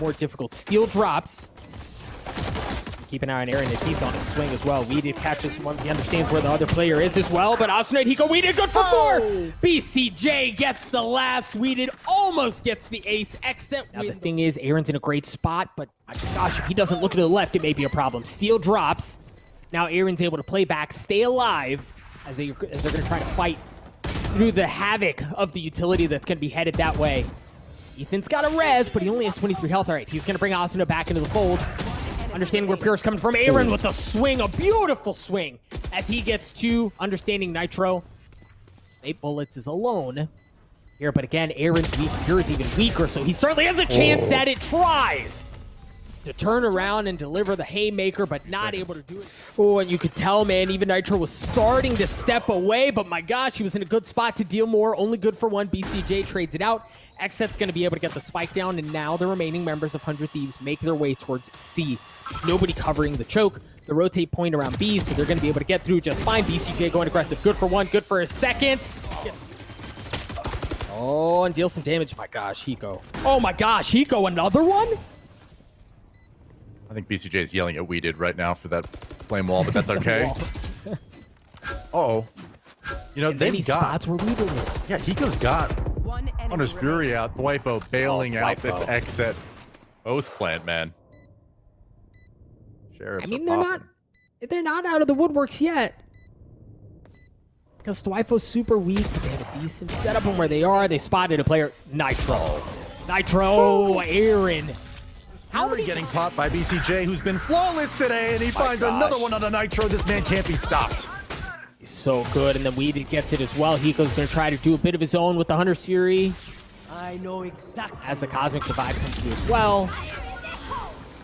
more difficult. Steel drops. Keep an eye on AYRIN as he's on a swing as well. Wedid catches one. He understands where the other player is as well. But Asuna and Hiko, Wedid good for 4. BCJ gets the last. Wedid almost gets the ace. Xset. Now the thing is, AYRIN's in a great spot. But my gosh, if he doesn't look to the left, it may be a problem. Steel drops. Now AYRIN's able to play back, stay alive as they're going to try to fight through the havoc of the utility that's going to be headed that way. Ethan's got a res, but he only has 23 health. All right, he's going to bring Asuna back into the fold. Understanding where Pure's coming from. AYRIN with a swing, a beautiful swing, as he gets 2. Understanding Nitro. 8 bullets is alone here, but again, AYRIN's weak. Pure is even weaker, so he certainly has a chance at it. Tries to turn around and deliver the haymaker, but not able to do it. Oh, and you could tell, man, even Nitro was starting to step away, but my gosh, he was in a good spot to deal more. Only good for 1. BCJ trades it out. Xset's going to be able to get the spike down, and now the remaining members of 100 Thieves make their way towards C. Nobody covering the choke. The rotate point around B, so they're going to be able to get through just fine. BCJ going aggressive. Good for 1, good for a second. Oh, and deal some damage. My gosh, Hiko. Oh my gosh, Hiko, another one? I think BCJ is yelling at Wedid right now for that flame wall, but that's okay. Uh-oh. You know, they've got spots where Wedid is. Yeah, Hiko's got Hunter's Fury out, thwifo bailing out this Xset host plant, man. Sheriff's I mean, they're not out of the woodworks yet. Because thwifo's super weak, but they have a decent setup on where they are. They spotted a player. Nitro, AYRIN. How many getting caught by BCJ, who's been flawless today, and he finds another one on a Nitro. This man can't be stopped. He's so good, and then Wedid gets it as well. Hiko's going to try to do a bit of his own with the Hunter's Fury. I know exactly. As the Cosmic Divide comes through as well.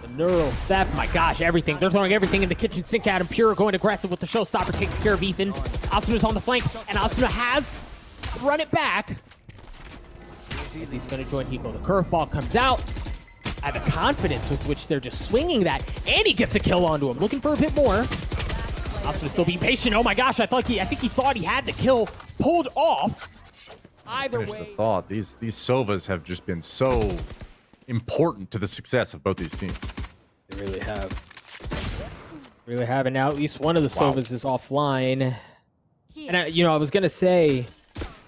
The Neural Theft, my gosh, everything. They're throwing everything in the kitchen sink at him. Pure going aggressive with the Showstopper, takes care of Ethan. Asuna's on the flank, and Asuna has run it back. As he's going to join Hiko. The curveball comes out. I have the confidence with which they're just swinging that, and he gets a kill onto him. Looking for a bit more. Asuna still being patient. Oh my gosh, I think he thought he had the kill pulled off. Either way, the thought. These Sovas have just been so important to the success of both these teams. They really have. Really have, and now at least one of the Sovas is offline. And I was gonna say,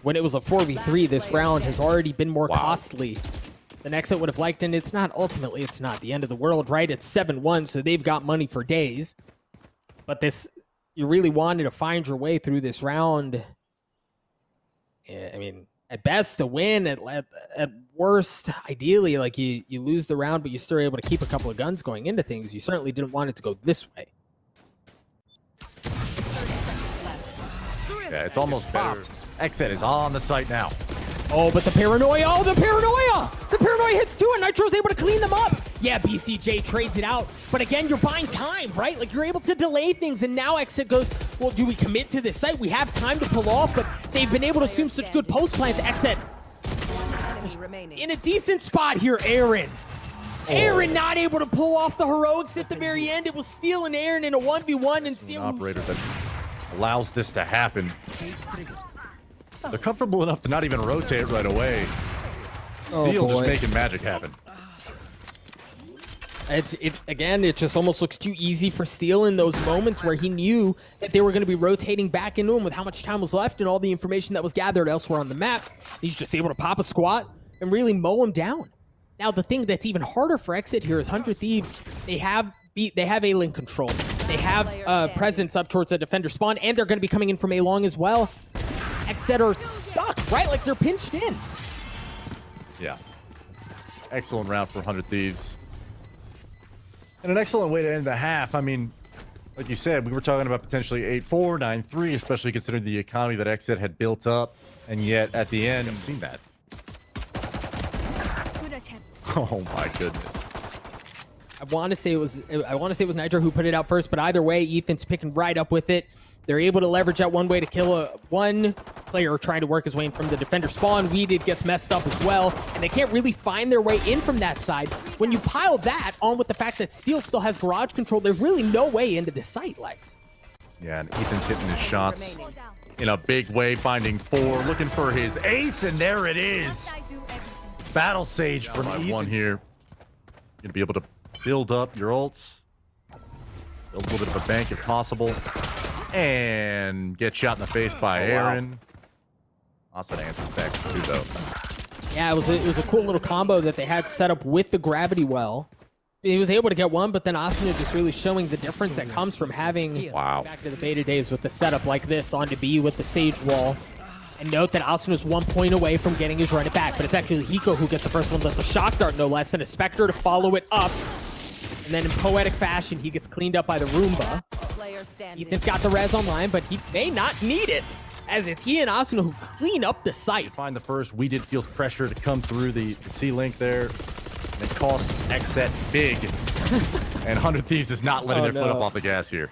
when it was a 4v3, this round has already been more costly than Xset would have liked, and it's not the end of the world, right? It's 7-1, so they've got money for days. But you really wanted to find your way through this round. Yeah, I mean, at best, a win. At worst, ideally, like you lose the round, but you're still able to keep a couple of guns going into things. You certainly didn't want it to go this way. Yeah, it's almost popped. Xset is on the site now. Oh, but the paranoia! Oh, the paranoia! The paranoia hits 2, and Nitro's able to clean them up. Yeah, BCJ trades it out. But again, you're buying time, right? Like, you're able to delay things, and now Xset goes, well, do we commit to this site? We have time to pull off, but they've been able to assume such good post plans. Xset in a decent spot here, AYRIN. AYRIN not able to pull off the heroics at the very end. It was Steel and AYRIN in a 1v1, and Steel... An operator that allows this to happen. They're comfortable enough to not even rotate right away. Steel just making magic happen. Again, it just almost looks too easy for Steel in those moments where he knew that they were going to be rotating back into him with how much time was left and all the information that was gathered elsewhere on the map. He's just able to pop a squat and really mow him down. Now, the thing that's even harder for Xset here is 100 Thieves. They have A-Link control. They have presence up towards the defender spawn, and they're going to be coming in from A-Long as well. Xset are stuck, right? Like, they're pinched in. Yeah. Excellent round for 100 Thieves. And an excellent way to end the half. I mean, like you said, we were talking about potentially 8-4, 9-3, especially considering the economy that Xset had built up. And yet, at the end, I've seen that. Good attempt. Oh my goodness. I want to say it was Nitro who put it out first, but either way, Ethan's picking right up with it. They're able to leverage that one way to kill one player trying to work his way in from the defender spawn. Wedid gets messed up as well, and they can't really find their way in from that side. When you pile that on with the fact that Steel still has garage control, there's really no way into the site, Lex. Yeah, and Ethan's hitting his shots in a big way, finding 4, looking for his ace, and there it is. Battle Sage from Ethan. One here. Gonna be able to build up your ults. Build a little bit of a bank if possible. And get shot in the face by AYRIN. Also answers back too, though. Yeah, it was a cool little combo that they had set up with the gravity well. He was able to get one, but then Asuna just really showing the difference that comes from having back to the beta days with the setup like this onto B with the Sage wall. And note that Asuna's 1 point away from getting his run it back, but it's actually Hiko who gets the first one with the shock dart, no less, and a Spectre to follow it up. And then in poetic fashion, he gets cleaned up by the Roomba. Ethan's got the res online, but he may not need it, as it's he and Asuna who clean up the site. Find the first. Wedid feels pressure to come through the C-Link there. And it costs Xset big. And 100Thieves is not letting their foot up off the gas here.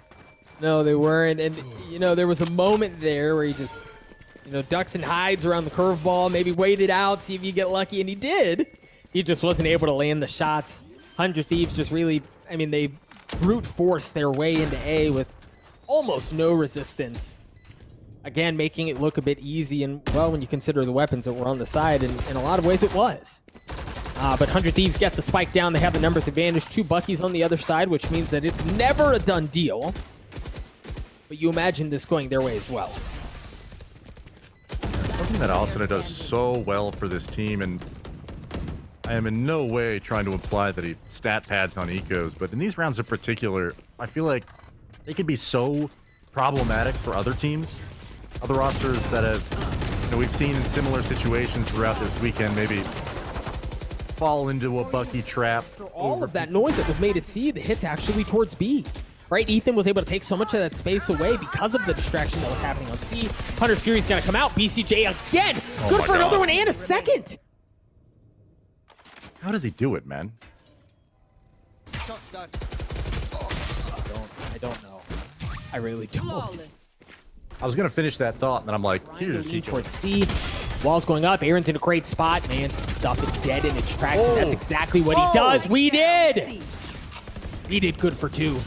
No, they weren't. And, you know, there was a moment there where he just, you know, ducks and hides around the curveball, maybe waited out, see if you get lucky, and he did. He just wasn't able to land the shots. 100Thieves just really, I mean, they brute forced their way into A with almost no resistance. Again, making it look a bit easy, and, well, when you consider the weapons that were on the side, and in a lot of ways it was. But 100Thieves get the spike down. They have the numbers advantage. 2 Buckies on the other side, which means that it's never a done deal. But you imagine this going their way as well. Something that Asuna does so well for this team, and I am in no way trying to imply that he stat pads on ecos, but in these rounds in particular, I feel like they can be so problematic for other teams. Other rosters that have, you know, we've seen in similar situations throughout this weekend, maybe fall into a Bucky trap. For all of that noise that was made at C, the hit's actually towards B. Right, Ethan was able to take so much of that space away because of the distraction that was happening on C. Hunter Fury's gonna come out. BCJ again. Good for another one and a second. How does he do it, man? I don't know. I really don't. I was gonna finish that thought, and then I'm like, here's Hiko towards C. Wall's going up. AYRIN's in a great spot. Man, stuff it dead in its tracks, and that's exactly what he does. Wedid good for 2.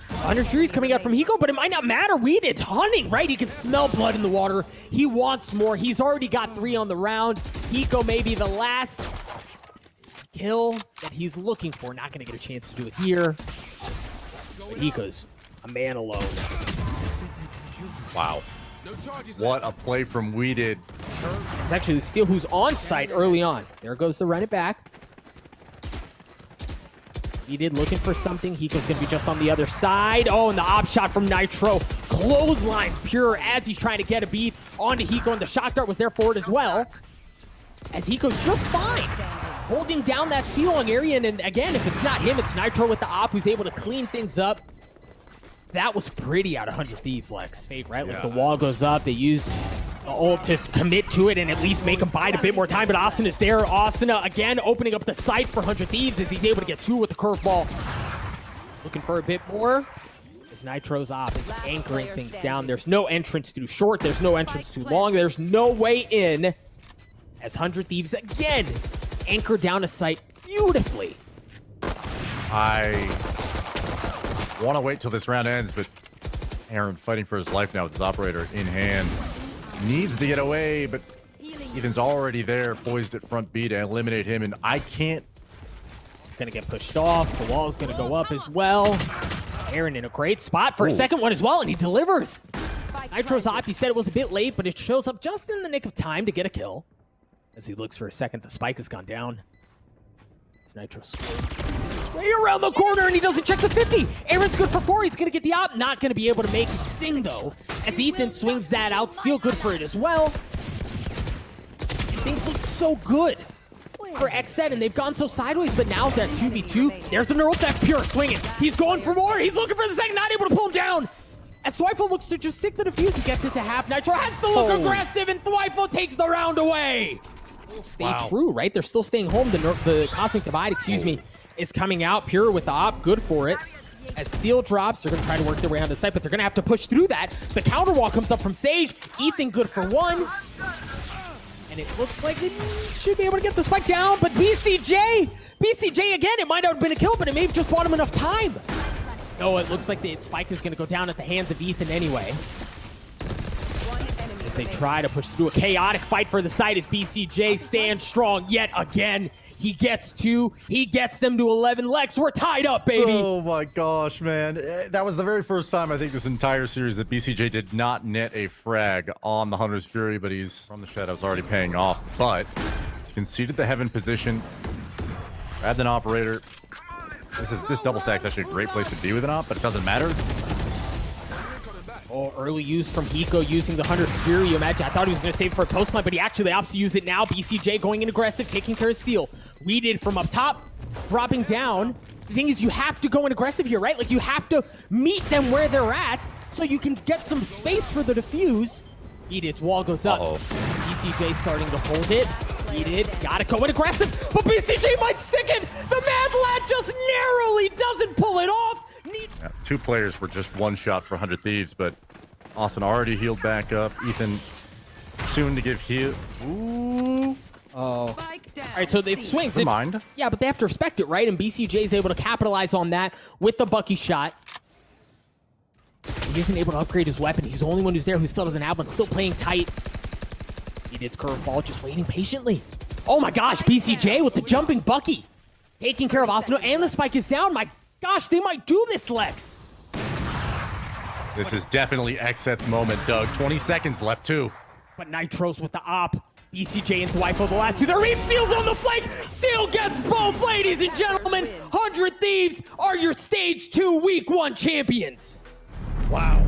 Hunter Fury's coming out from Hiko, but it might not matter. Wedid's hunting, right? He can smell blood in the water. He wants more. He's already got 3 on the round. Hiko may be the last kill that he's looking for. Not going to get a chance to do it here. But Hiko's a man alone. Wow. What a play from Wedid. It's actually the steal who's on site early on. There goes the run it back. Wedid looking for something. Hiko's going to be just on the other side. Oh, and the op shot from Nitro. Clotheslines Pure as he's trying to get a beat onto Hiko, and the shot dart was there for it as well. As Hiko's just fine, holding down that C-long area, and again, if it's not him, it's Nitro with the op who's able to clean things up. That was pretty out of 100Thieves, Lex. Right? Like the wall goes up, they use the ult to commit to it and at least make him bide a bit more time, but Asuna is there. Asuna, again, opening up the site for 100Thieves as he's able to get 2 with the curveball. Looking for a bit more. As Nitro's op is anchoring things down. There's no entrance too short. There's no entrance too long. There's no way in. As 100Thieves, again, anchor down a site beautifully. I want to wait till this round ends, but AYRIN fighting for his life now with his operator in hand. Needs to get away, but Ethan's already there, poised at front B to eliminate him, and I can't. Gonna get pushed off. The wall's gonna go up as well. AYRIN in a great spot for a second one as well, and he delivers. Nitro's op, he said it was a bit late, but it shows up just in the nick of time to get a kill. As he looks for a second, the spike has gone down. As Nitro's way around the corner, and he doesn't check the 50. AYRIN's good for 4. He's going to get the op. Not going to be able to make it sing, though. As Ethan swings that out, still good for it as well. And things look so good for Xset, and they've gone so sideways, but now that 2v2, there's a neural theft Pure swinging. He's going for more. He's looking for the second, not able to pull him down. As thwifo looks to just stick the defuse, he gets it to half. Nitro has to look aggressive, and thwifo takes the round away. Stay true, right? They're still staying home. The Cosmic Divide, excuse me, is coming out. Pure with the op, good for it. As Steel drops, they're going to try to work their way onto the site, but they're going to have to push through that. The counter wall comes up from Sage. Ethan good for 1. And it looks like they should be able to get the spike down, but BCJ again, it might not have been a kill, but it may have just bought him enough time. No, it looks like the spike is going to go down at the hands of Ethan anyway. as they try to push through a chaotic fight for the site as BCJ stands strong yet again. He gets 2. He gets them to 11. Lex, we're tied up, baby. Oh my gosh, man. That was the very first time I think this entire series that BCJ did not net a frag on the Hunter's Fury, but he's from the shadows already paying off. But he's conceded the heaven position. Grabbed an operator. This double stack's actually a great place to be with an op, but it doesn't matter. Oh, early use from Hiko using the Hunter's Fury. You imagine, I thought he was going to save it for a post plant, but he actually opts to use it now. BCJ going in aggressive, taking care of steal. Wedid from up top, dropping down. The thing is, you have to go in aggressive here, right? Like, you have to meet them where they're at so you can get some space for the defuse. Wedid's wall goes up. BCJ starting to hold it. Wedid's got to go in aggressive, but BCJ might stick it. The Mad Lad just narrowly doesn't pull it off. Yeah, 2 players were just one shot for 100 Thieves, but Austin already healed back up. Ethan soon to give heal. Ooh. Oh. All right, so it swings. Never mind. Yeah, but they have to respect it, right? And BCJ is able to capitalize on that with the Bucky shot. He isn't able to upgrade his weapon. He's the only one who's there who still doesn't have one, still playing tight. He did curveball, just waiting patiently. Oh my gosh, BCJ with the jumping Bucky. Taking care of Asuna, and the spike is down. My gosh, they might do this, Lex. This is definitely Xset's moment, Doug. 20 seconds left, too. But Nitro's with the op. BCJ and thwifo, the last 2. The read steals on the flank. Steal gets both, ladies and gentlemen. 100 Thieves are your Stage 2 Week 1 champions. Wow.